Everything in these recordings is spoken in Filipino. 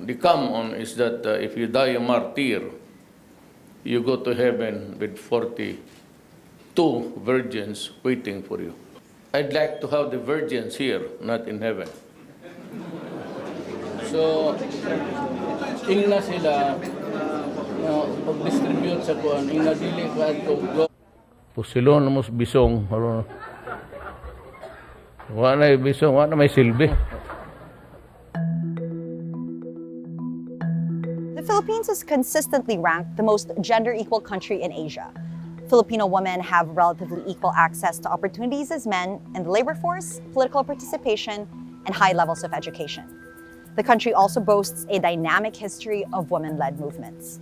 the come on is that if you die a martyr, you go to heaven with 42 virgins waiting for you. I'd like to have the virgins here, not in heaven. So, ingna sila pag-distribute sa kuan, ingna dili ka to. Pusilon mo bisong, wala na bisong, wala na may silbi. The Philippines is consistently ranked the most gender-equal country in Asia. Filipino women have relatively equal access to opportunities as men in the labor force, political participation, and high levels of education. The country also boasts a dynamic history of women-led movements.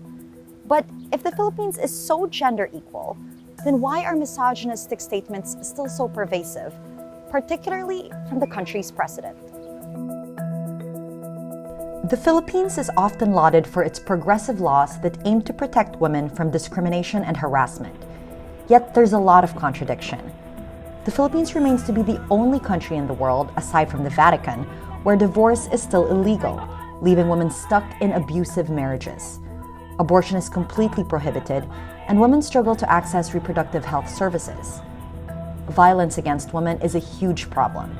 But if the Philippines is so gender-equal, then why are misogynistic statements still so pervasive, particularly from the country's president? The Philippines is often lauded for its progressive laws that aim to protect women from discrimination and harassment. Yet there's a lot of contradiction. The Philippines remains to be the only country in the world, aside from the Vatican, where divorce is still illegal, leaving women stuck in abusive marriages. Abortion is completely prohibited, and women struggle to access reproductive health services. Violence against women is a huge problem.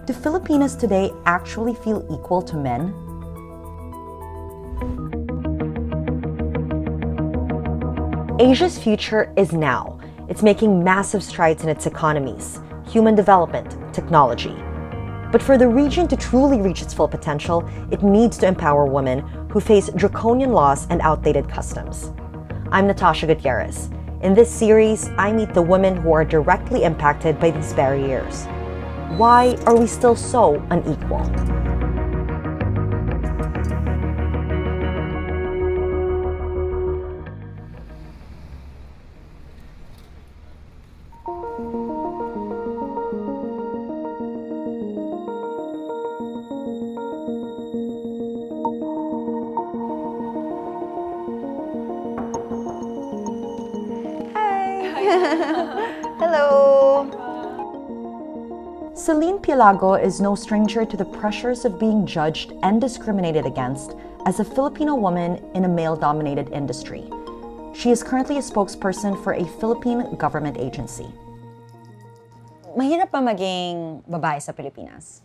Do Filipinas today actually feel equal to men? Asia's future is now. It's making massive strides in its economies, human development, technology. But for the region to truly reach its full potential, it needs to empower women who face draconian laws and outdated customs. I'm Natasha Gutierrez. In this series, I meet the women who are directly impacted by these barriers. Why are we still so unequal? Hello! Celine Pilago is no stranger to the pressures of being judged and discriminated against as a Filipino woman in a male-dominated industry. She is currently a spokesperson for a Philippine government agency. Mahirap pa maging babae sa Pilipinas?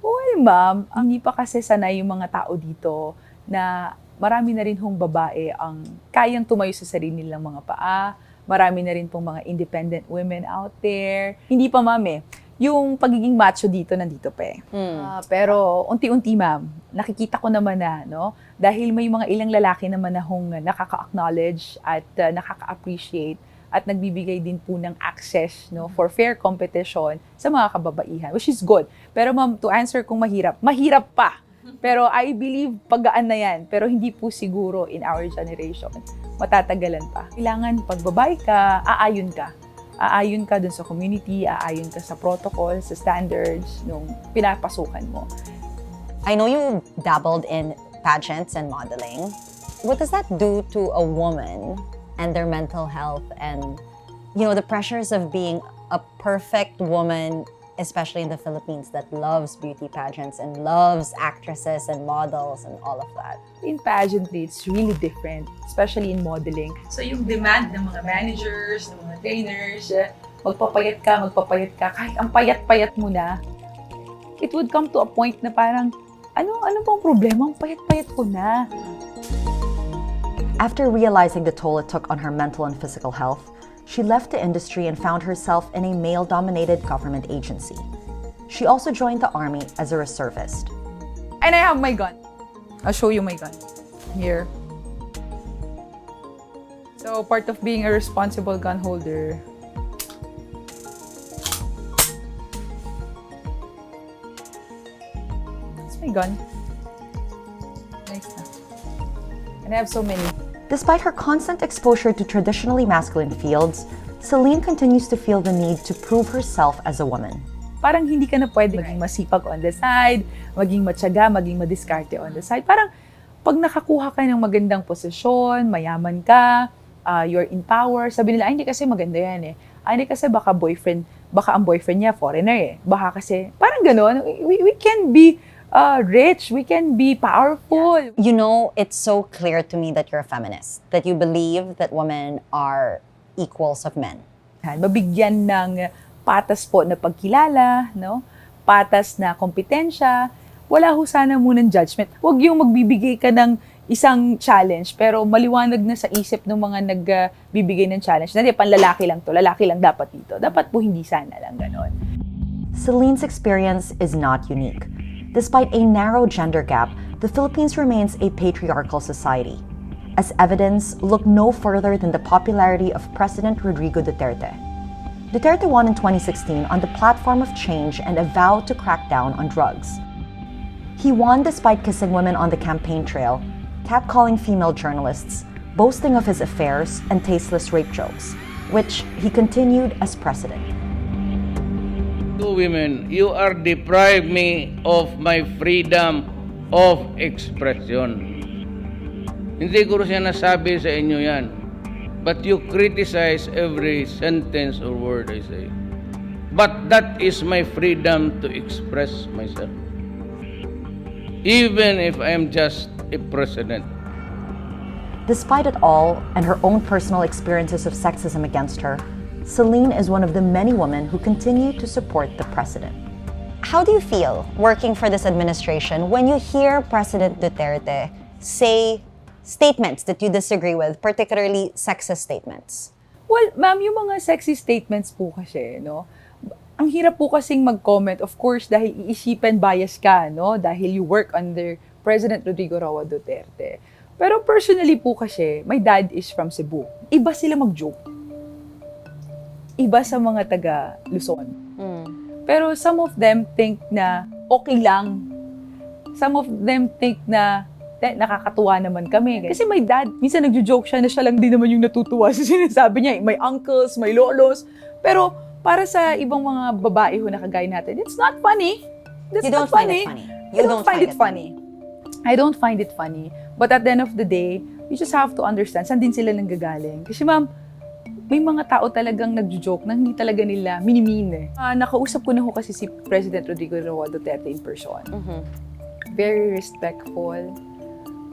Well, ma'am, hindi pa kasi sanay yung mga tao dito na marami na rin hong babae ang kayang tumayo sa sarili nilang mga paa. Marami na rin pong mga independent women out there. Hindi pa, ma'am, yung pagiging macho dito, nandito pa eh. Pero unti-unti, ma'am, nakikita ko naman na, no? Dahil may mga ilang lalaki naman na hong nakaka-acknowledge at nakaka-appreciate at nagbibigay din po ng access, no, for fair competition sa mga kababaihan, which is good. Pero ma'am, to answer kung mahirap, mahirap pa. Pero I believe paggaan na yan. Pero hindi po siguro in our generation. Matatagalan pa. Kailangan pag babae ka, aayon ka. Aayon ka dun sa community, aayon ka sa protocol, sa standards, nung pinapasukan mo. I know you dabbled in pageants and modeling. What does that do to a woman and their mental health and, you know, the pressures of being a perfect woman, especially in the Philippines, that loves beauty pageants and loves actresses and models and all of that? In pageantry, it's really different, especially in modeling. So yung demand ng mga managers, ng mga trainers, magpapayat ka, kahit ang payat-payat mo na, it would come to a point na parang, ano bang problema? Ang payat-payat ko na. After realizing the toll it took on her mental and physical health, she left the industry and found herself in a male-dominated government agency. She also joined the army as a reservist. And I have my gun. I'll show you my gun. Here. So, part of being a responsible gun holder, it's my gun. Nice na. And I have so many. Despite her constant exposure to traditionally masculine fields, Celine continues to feel the need to prove herself as a woman. Parang hindi ka na pwede maging masipag on the side, maging matyaga, maging madiskarte on the side. Parang pag nakakuha ka ng magandang posisyon, mayaman ka, you're in power, sabi nila, hindi kasi maganda yan eh. Hindi kasi baka ang boyfriend niya foreigner eh. Baka kasi, parang gano'n, we can be rich, we can be powerful. You know, it's so clear to me that you're a feminist, that you believe that women are equals of men. Mabigyan ng patas po na pagkilala, no? Patas na kompetensya. Wala ho sana munang judgment. Huwag yung magbibigay ka ng isang challenge, pero maliwanag na sa isip ng mga nagbibigay ng challenge. Hindi, panlalaki lang to, lalaki lang dapat dito. Dapat po hindi sana lang ganon. Celine's experience is not unique. Despite a narrow gender gap, the Philippines remains a patriarchal society. As evidence, look no further than the popularity of President Rodrigo Duterte. Duterte won in 2016 on the platform of change and a vow to crack down on drugs. He won despite kissing women on the campaign trail, catcalling female journalists, boasting of his affairs and tasteless rape jokes, which he continued as president. To women, you are deprived me of my freedom of expression. Hindi ko siya nasabi sa inyo yan. But you criticize every sentence or word I say. But that is my freedom to express myself. Even if I am just a president. Despite it all and her own personal experiences of sexism against her, Celine is one of the many women who continue to support the president. How do you feel working for this administration when you hear President Duterte say statements that you disagree with, particularly sexist statements? Well, ma'am, yung mga sexy statements po kasi, no? Ang hirap po kasing mag-comment, of course, dahil iisipan bias ka, no? Dahil you work under President Rodrigo Roa Duterte. Pero personally po kasi, my dad is from Cebu. Iba sila mag-joke. Iba sa mga taga Luzon. Pero some of them think na okay lang. Some of them think na nakakatuwa naman kami. Kasi my dad, minsan nagjo-joke siya na siya lang din naman yung natutuwa sa sinasabi niya. May uncles, may lolos. Pero para sa ibang mga babae ho na kagaya natin, it's not funny. You don't find it funny. You don't find it funny. I don't find it funny. But at the end of the day, you just have to understand saan din sila nanggagaling. Kasi ma'am, may mga tao talagang nagjo-joke na hindi talaga nila minimin. Nakausap ko na ho kasi si President Rodrigo Roa Duterte in person. Very respectful.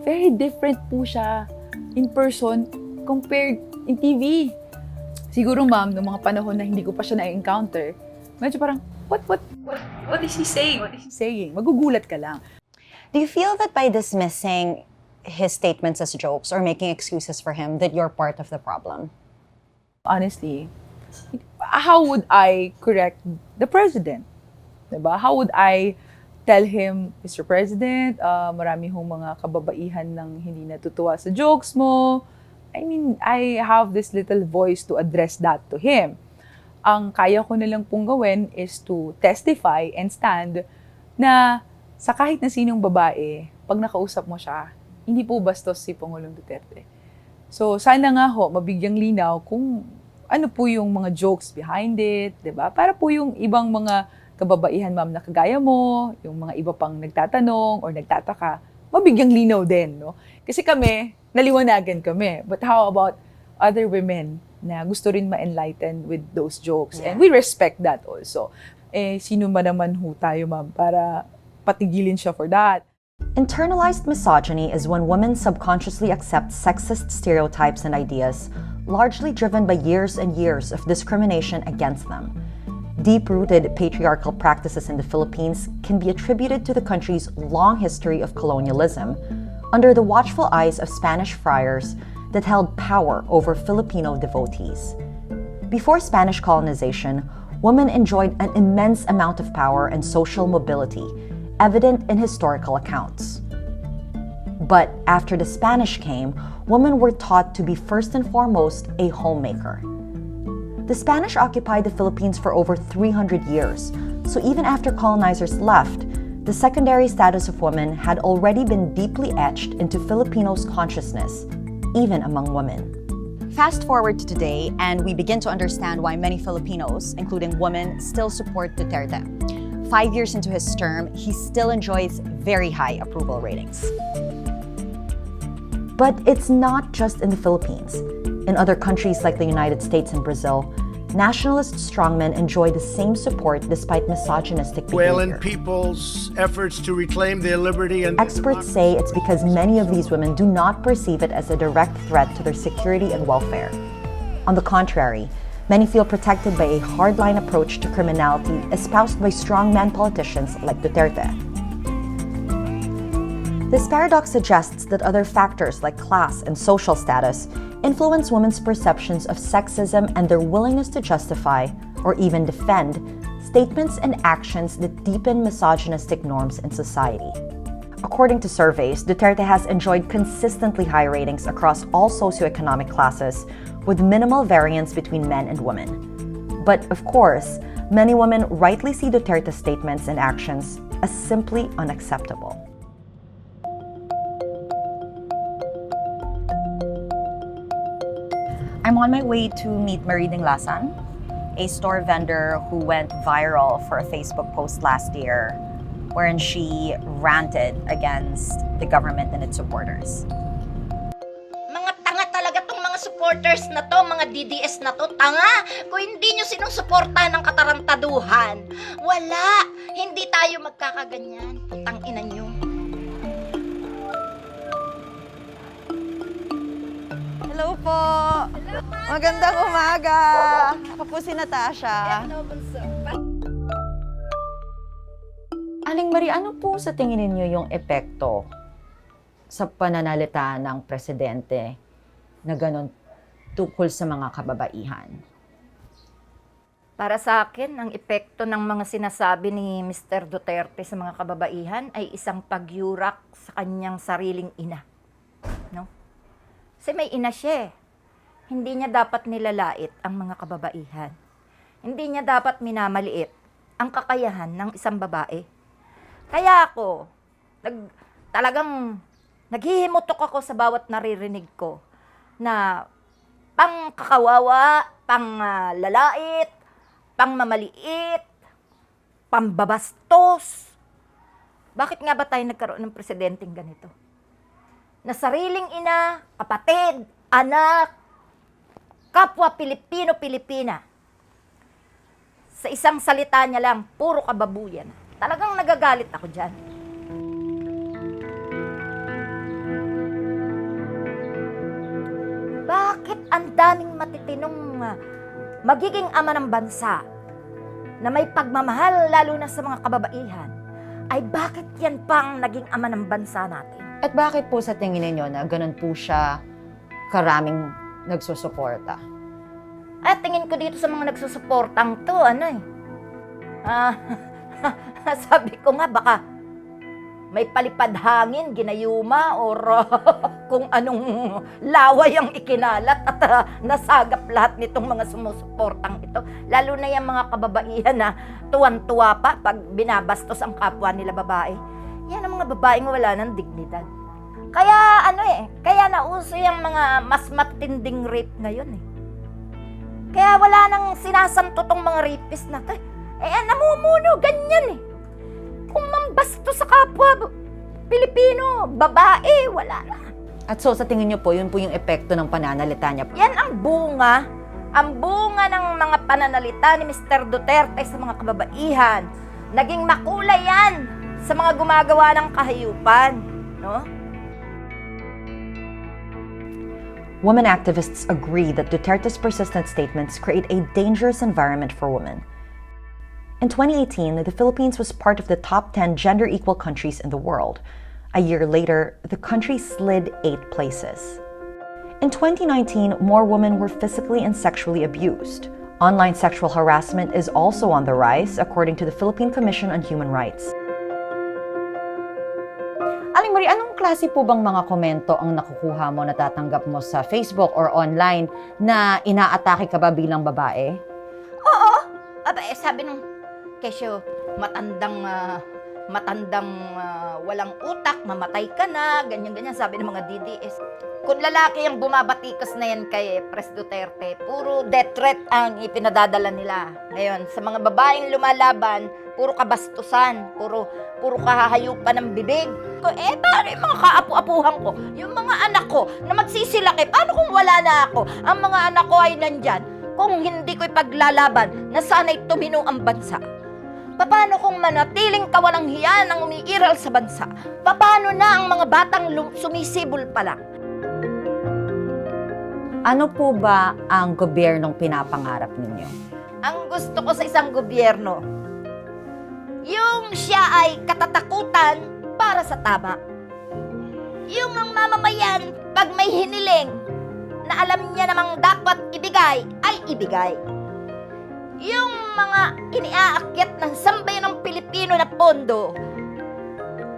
Very different po siya in person compared in TV. Siguro ma'am, noong mga panahon na hindi ko pa siya na-encounter, medyo parang, what is he saying? What is he saying? Magugulat ka lang. Do you feel that by dismissing his statements as jokes or making excuses for him, that you're part of the problem? Honestly, how would I correct the president? Diba? How would I tell him, Mr. President, marami hong mga kababaihan nang hindi natutuwa sa jokes mo. I mean, I have this little voice to address that to him. Ang kaya ko na lang pong gawin is to testify and stand na sa kahit na sinong babae, pag nakausap mo siya, hindi po bastos si Pangulong Duterte. So, sana nga ho, mabigyang linaw kung ano po yung mga jokes behind it, diba? Para po yung ibang mga kababaihan, ma'am, na kagaya mo, yung mga iba pang nagtatanong or nagtataka, mabigyang linaw din, no? Kasi kami, naliwanagan kami. But how about other women na gusto rin ma-enlighten with those jokes? Yeah. And we respect that also. Sino ba naman ho tayo, ma'am, para patigilin siya for that? Internalized misogyny is when women subconsciously accept sexist stereotypes and ideas, largely driven by years and years of discrimination against them. Deep-rooted patriarchal practices in the Philippines can be attributed to the country's long history of colonialism, under the watchful eyes of Spanish friars that held power over Filipino devotees. Before Spanish colonization, women enjoyed an immense amount of power and social mobility, evident in historical accounts. But after the Spanish came, women were taught to be first and foremost a homemaker. The Spanish occupied the Philippines for over 300 years, so even after colonizers left, the secondary status of women had already been deeply etched into Filipinos' consciousness, even among women. Fast forward to today, and we begin to understand why many Filipinos, including women, still support Duterte. 5 years into his term, he still enjoys very high approval ratings. But it's not just in the Philippines. In other countries like the United States and Brazil, nationalist strongmen enjoy the same support despite misogynistic behavior. People's efforts to reclaim their liberty and Experts say it's because many of these women do not perceive it as a direct threat to their security and welfare. On the contrary, many feel protected by a hardline approach to criminality espoused by strongman politicians like Duterte. This paradox suggests that other factors like class and social status influence women's perceptions of sexism and their willingness to justify, or even defend, statements and actions that deepen misogynistic norms in society. According to surveys, Duterte has enjoyed consistently high ratings across all socioeconomic classes, with minimal variance between men and women. But of course, many women rightly see Duterte's statements and actions as simply unacceptable. I'm on my way to meet Marie Dinglasan, a store vendor who went viral for a Facebook post last year wherein she ranted against the government and its supporters. Mga tanga talaga tong mga supporters na to, mga DDS na to, tanga! Kung hindi nyo sinusuportahan ng katarantaduhan, wala! Hindi tayo magkakaganyan. Putang ina nyo. Hello po! Magandang umaga! Ako po si Natasha. Aling Marie, ano po sa tingin ninyo yung epekto sa pananalita ng presidente na ganon tungkol sa mga kababaihan? Para sa akin, ang epekto ng mga sinasabi ni Mr. Duterte sa mga kababaihan ay isang pagyurak sa kanyang sariling ina. No? Kasi may ina siya eh. Hindi niya dapat nilalait ang mga kababaihan. Hindi niya dapat minamaliit ang kakayahan ng isang babae. Kaya ako, talagang naghihimutok ako sa bawat naririnig ko na pang kakawawa, pang lalait, pang mamaliit, pambabastos. Bakit nga ba tayo nagkaroon ng presidenteng ganito? Na sariling ina, kapatid, anak, kapwa Pilipino-Pilipina. Sa isang salita niya lang, puro kababuyan. Talagang nagagalit ako dyan. Bakit ang daming matitinong magiging ama ng bansa na may pagmamahal lalo na sa mga kababaihan, ay bakit yan pang naging ama ng bansa natin? At bakit po sa tingin ninyo na ganon po siya karaming nagsusuporta? At tingin ko dito sa mga nagsusuportang to, sabi ko nga baka may palipad hangin, ginayuma, or kung anong laway ang ikinalat at nasagap lahat nitong mga sumusuportang ito. Lalo na yung mga kababaihan na tuwan-tuwa pa pag binabastos ang kapwa nila babae. Yan ang mga babaeng wala ng dignidad. Kaya kaya nauso yung mga mas matinding rape ngayon eh. Kaya wala nang sinasanto tong mga rapist na to. Namumuno, ganyan eh. Kung mambasto sa kapwa Pilipino, babae, wala na. At so sa tingin niyo po, yun po yung epekto ng pananalita niya? Yan ang bunga ng mga pananalita ni Mr. Duterte sa mga kababaihan. Naging makulay yan sa mga gumagawa ng kahayupan, no? Women activists agree that Duterte's persistent statements create a dangerous environment for women. In 2018, the Philippines was part of the top 10 gender-equal countries in the world. A year later, the country slid 8 places. In 2019, more women were physically and sexually abused. Online sexual harassment is also on the rise, according to the Philippine Commission on Human Rights. Aling Marie, anong klase po bang mga komento ang nakukuha mo, natatanggap mo sa Facebook or online na inaatake ka ba bilang babae? Oo. Sabi nung kesyo, matandang walang utak, mamatay ka na, ganyan-ganyan, sabi ng mga DDS. Kung lalaki ang bumabatikas na yan kay Pres Duterte, puro death threat ang ipinadadala nila. Ngayon, sa mga babaeng lumalaban, puro kabastusan, puro kahahayupan ng bibig. Paano yung mga kaapu-apuhan ko? Yung mga anak ko na magsisilaki, paano kung wala na ako? Ang mga anak ko ay nandyan. kung hindi ko ipaglalaban na sana'y tumino ang bansa? Paano kung manatiling kawalang hiya ng umiiral sa bansa? Paano na ang mga batang sumisibol pa lang? Ano po ba ang gobyernong pinapangarap ninyo? Ang gusto ko sa isang gobyerno, yung siya ay katatakutan para sa tama. Yung mga mamamayan, pag may hiniling na alam niya namang dapat ibigay, ay ibigay. Yung mga iniaakyat ng sambayan ng Pilipino na pondo,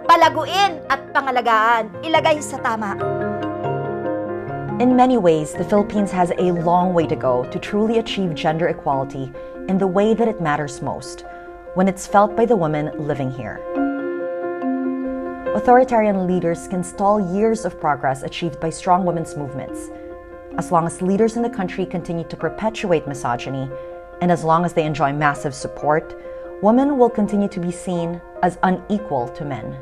palaguin at pangalagaan, ilagay sa tama. In many ways, the Philippines has a long way to go to truly achieve gender equality in the way that it matters most, when it's felt by the women living here. Authoritarian leaders can stall years of progress achieved by strong women's movements. As long as leaders in the country continue to perpetuate misogyny, and as long as they enjoy massive support, women will continue to be seen as unequal to men.